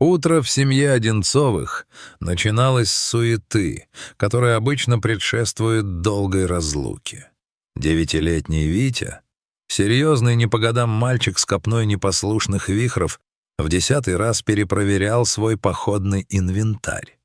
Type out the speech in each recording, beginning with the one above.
Утро в семье Одинцовых начиналось с суеты, которая обычно предшествует долгой разлуке. 9-летний Витя, серьезный не по годам мальчик с копной непослушных вихров, в 10-й раз перепроверял свой походный инвентарь.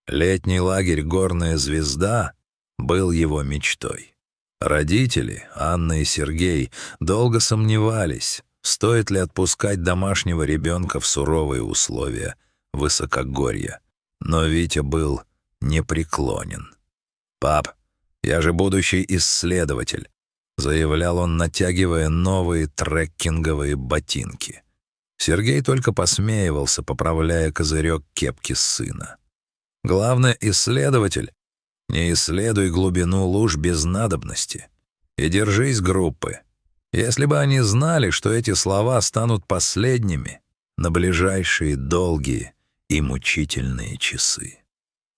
Летний лагерь «Горная звезда» был его мечтой. Родители, Анна и Сергей, долго сомневались, стоит ли отпускать домашнего ребенка в суровые условия высокогорья. Но Витя был непреклонен. «Пап, я же будущий исследователь», — заявлял он, натягивая новые треккинговые ботинки. Сергей только посмеивался, поправляя козырек кепки сына. «Главное, исследователь, не исследуй глубину луж без надобности и держись группы». Если бы они знали, что эти слова станут последними на ближайшие долгие и мучительные часы.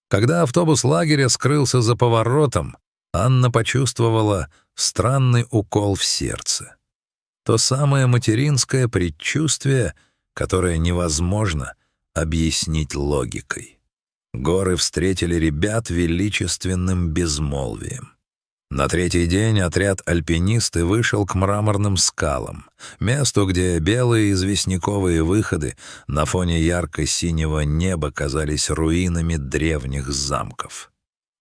Когда автобус лагеря скрылся за поворотом, Анна почувствовала странный укол в сердце. То самое материнское предчувствие, которое невозможно объяснить логикой. Горы встретили ребят величественным безмолвием. На 3-й день отряд альпинисты вышел к мраморным скалам, месту, где белые известняковые выходы на фоне ярко-синего неба казались руинами древних замков.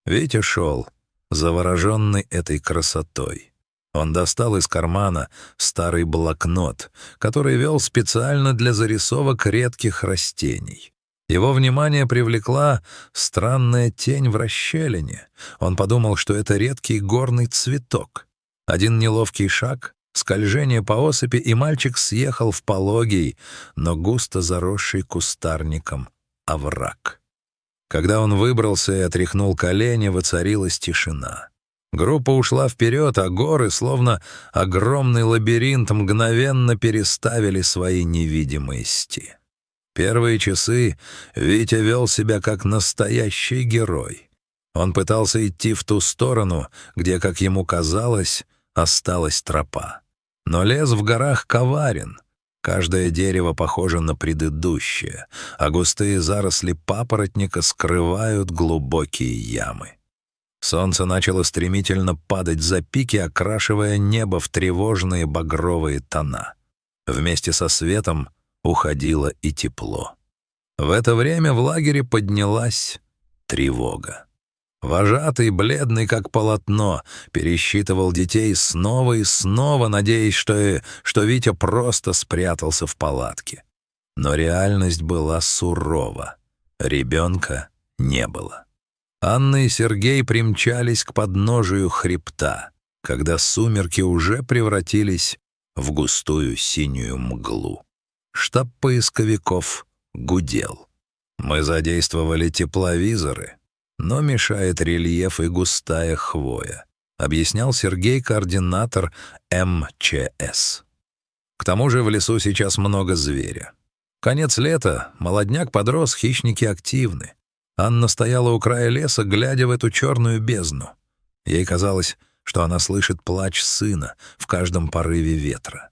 Витя шел, завороженный этой красотой. Он достал из кармана старый блокнот, который вел специально для зарисовок редких растений. Его внимание привлекла странная тень в расщелине. Он подумал, что это редкий горный цветок. Один неловкий шаг, скольжение по осыпи, и мальчик съехал в пологий, но густо заросший кустарником овраг. Когда он выбрался и отряхнул колени, воцарилась тишина. Группа ушла вперед, а горы, словно огромный лабиринт, мгновенно переставили свои невидимости. Первые часы Витя вел себя как настоящий герой. Он пытался идти в ту сторону, где, как ему казалось, осталась тропа. Но лес в горах коварен. Каждое дерево похоже на предыдущее, а густые заросли папоротника скрывают глубокие ямы. Солнце начало стремительно падать за пики, окрашивая небо в тревожные багровые тона. Вместе со светом уходило и тепло. В это время в лагере поднялась тревога. Вожатый, бледный как полотно, пересчитывал детей снова и снова, надеясь, что Витя просто спрятался в палатке. Но реальность была сурова. Ребенка не было. Анна и Сергей примчались к подножию хребта, когда сумерки уже превратились в густую синюю мглу. Штаб поисковиков гудел. Мы задействовали тепловизоры, но мешает рельеф и густая хвоя, объяснял Сергей, координатор МЧС. К тому же в лесу сейчас много зверя. Конец лета, молодняк подрос, хищники активны. Анна стояла у края леса, глядя в эту черную бездну. Ей казалось, что она слышит плач сына в каждом порыве ветра.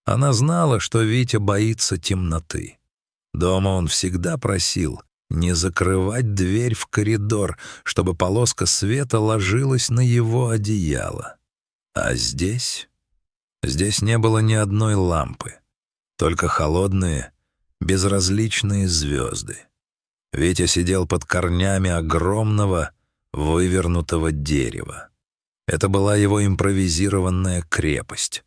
Она знала, что Витя боится темноты. Дома он всегда просил не закрывать дверь в коридор, чтобы полоска света ложилась на его одеяло. А здесь не было ни одной лампы, только холодные, безразличные звезды. Витя сидел под корнями огромного, вывернутого дерева. Это была его импровизированная крепость.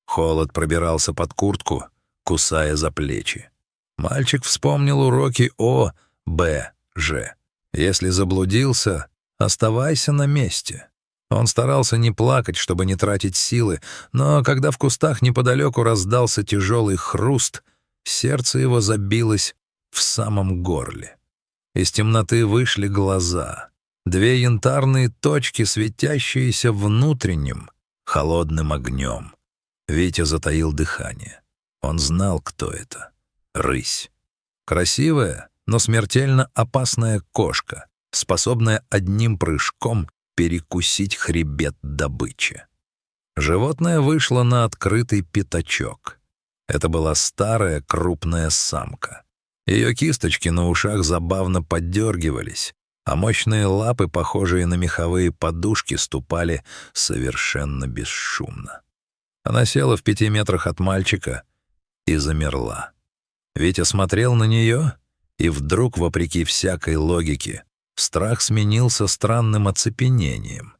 Холод пробирался под куртку, кусая за плечи. Мальчик вспомнил уроки О, Б, Ж. Если заблудился, оставайся на месте. Он старался не плакать, чтобы не тратить силы, но когда в кустах неподалеку раздался тяжелый хруст, сердце его забилось в самом горле. Из темноты вышли глаза. 2 янтарные точки, светящиеся внутренним, холодным огнем. Витя затаил дыхание. Он знал, кто это. Рысь. Красивая, но смертельно опасная кошка, способная одним прыжком перекусить хребет добычи. Животное вышло на открытый пятачок. Это была старая крупная самка. Ее кисточки на ушах забавно поддергивались, а мощные лапы, похожие на меховые подушки, ступали совершенно бесшумно. Она села в 5 метрах от мальчика и замерла. Витя смотрел на нее, и вдруг, вопреки всякой логике, страх сменился странным оцепенением.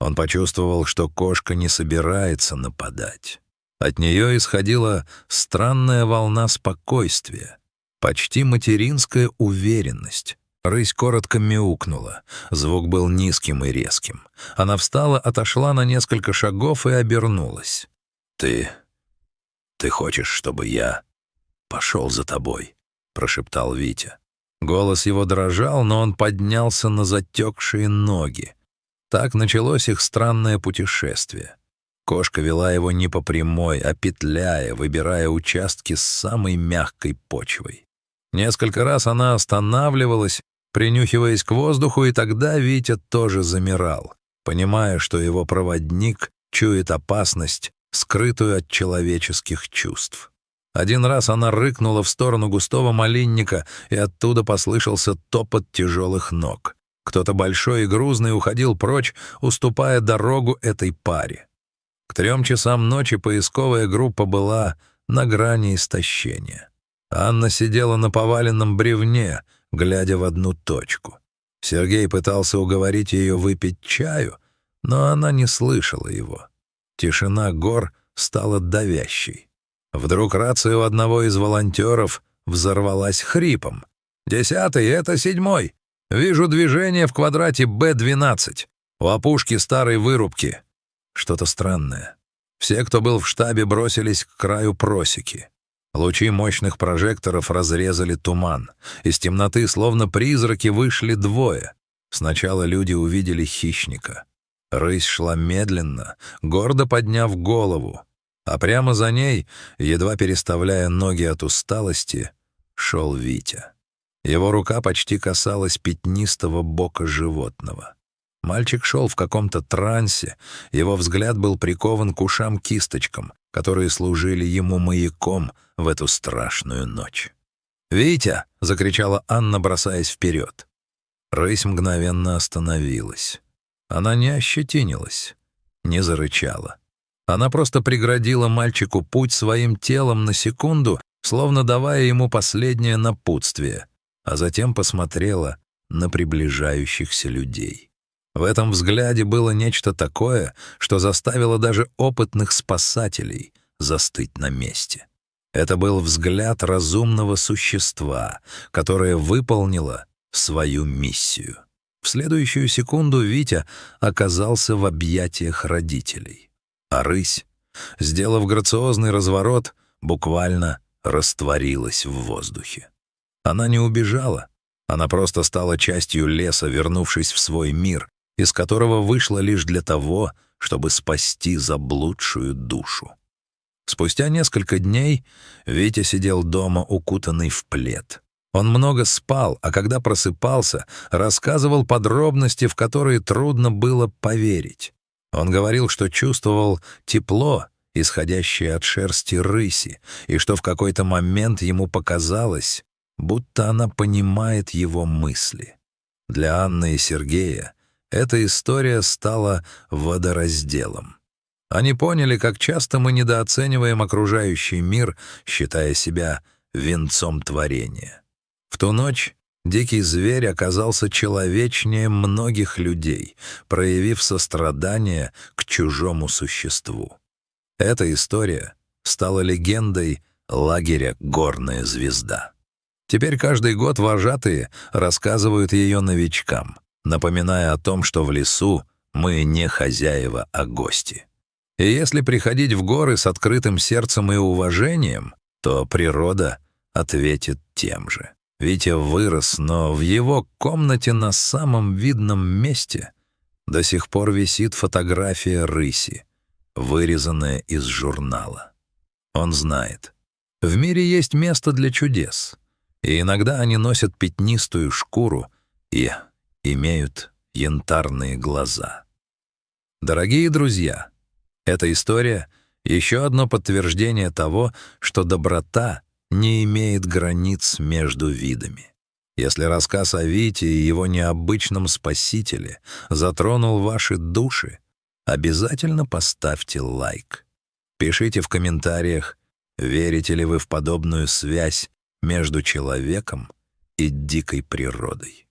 Он почувствовал, что кошка не собирается нападать. От нее исходила странная волна спокойствия, почти материнская уверенность. Рысь коротко мяукнула. Звук был низким и резким. Она встала, отошла на несколько шагов и обернулась. «Ты хочешь, чтобы я пошел за тобой?» — прошептал Витя. Голос его дрожал, но он поднялся на затекшие ноги. Так началось их странное путешествие. Кошка вела его не по прямой, а петляя, выбирая участки с самой мягкой почвой. Несколько раз она останавливалась, принюхиваясь к воздуху, и тогда Витя тоже замирал, понимая, что его проводник чует опасность, скрытую от человеческих чувств. Один раз она рыкнула в сторону густого малинника, и оттуда послышался топот тяжелых ног. Кто-то большой и грузный уходил прочь, уступая дорогу этой паре. К 3 часам ночи поисковая группа была на грани истощения. Анна сидела на поваленном бревне, глядя в одну точку. Сергей пытался уговорить ее выпить чаю, но она не слышала его. Тишина гор стала давящей. Вдруг рация у одного из волонтеров взорвалась хрипом. «10-й, это 7-й. Вижу движение в квадрате Б-12. У опушки старой вырубки». Что-то странное. Все, кто был в штабе, бросились к краю просеки. Лучи мощных прожекторов разрезали туман. Из темноты, словно призраки, вышли двое. Сначала люди увидели хищника. Рысь шла медленно, гордо подняв голову, а прямо за ней, едва переставляя ноги от усталости, шел Витя. Его рука почти касалась пятнистого бока животного. Мальчик шел в каком-то трансе, его взгляд был прикован к ушам-кисточкам, которые служили ему маяком в эту страшную ночь. «Витя!» — закричала Анна, бросаясь вперед. Рысь мгновенно остановилась. Она не ощетинилась, не зарычала. Она просто преградила мальчику путь своим телом на секунду, словно давая ему последнее напутствие, а затем посмотрела на приближающихся людей. В этом взгляде было нечто такое, что заставило даже опытных спасателей застыть на месте. Это был взгляд разумного существа, которое выполнило свою миссию. В следующую секунду Витя оказался в объятиях родителей. А рысь, сделав грациозный разворот, буквально растворилась в воздухе. Она не убежала, она просто стала частью леса, вернувшись в свой мир, из которого вышла лишь для того, чтобы спасти заблудшую душу. Спустя несколько дней Витя сидел дома, укутанный в плед. Он много спал, а когда просыпался, рассказывал подробности, в которые трудно было поверить. Он говорил, что чувствовал тепло, исходящее от шерсти рыси, и что в какой-то момент ему показалось, будто она понимает его мысли. Для Анны и Сергея эта история стала водоразделом. Они поняли, как часто мы недооцениваем окружающий мир, считая себя венцом творения. В ту ночь дикий зверь оказался человечнее многих людей, проявив сострадание к чужому существу. Эта история стала легендой лагеря «Горная звезда». Теперь каждый год вожатые рассказывают ее новичкам, напоминая о том, что в лесу мы не хозяева, а гости. И если приходить в горы с открытым сердцем и уважением, то природа ответит тем же. Витя вырос, но в его комнате на самом видном месте до сих пор висит фотография рыси, вырезанная из журнала. Он знает, в мире есть место для чудес, и иногда они носят пятнистую шкуру и имеют янтарные глаза. Дорогие друзья, эта история — еще одно подтверждение того, что доброта не имеет границ между видами. Если рассказ о Вите и его необычном спасителе затронул ваши души, обязательно поставьте лайк. Пишите в комментариях, верите ли вы в подобную связь между человеком и дикой природой.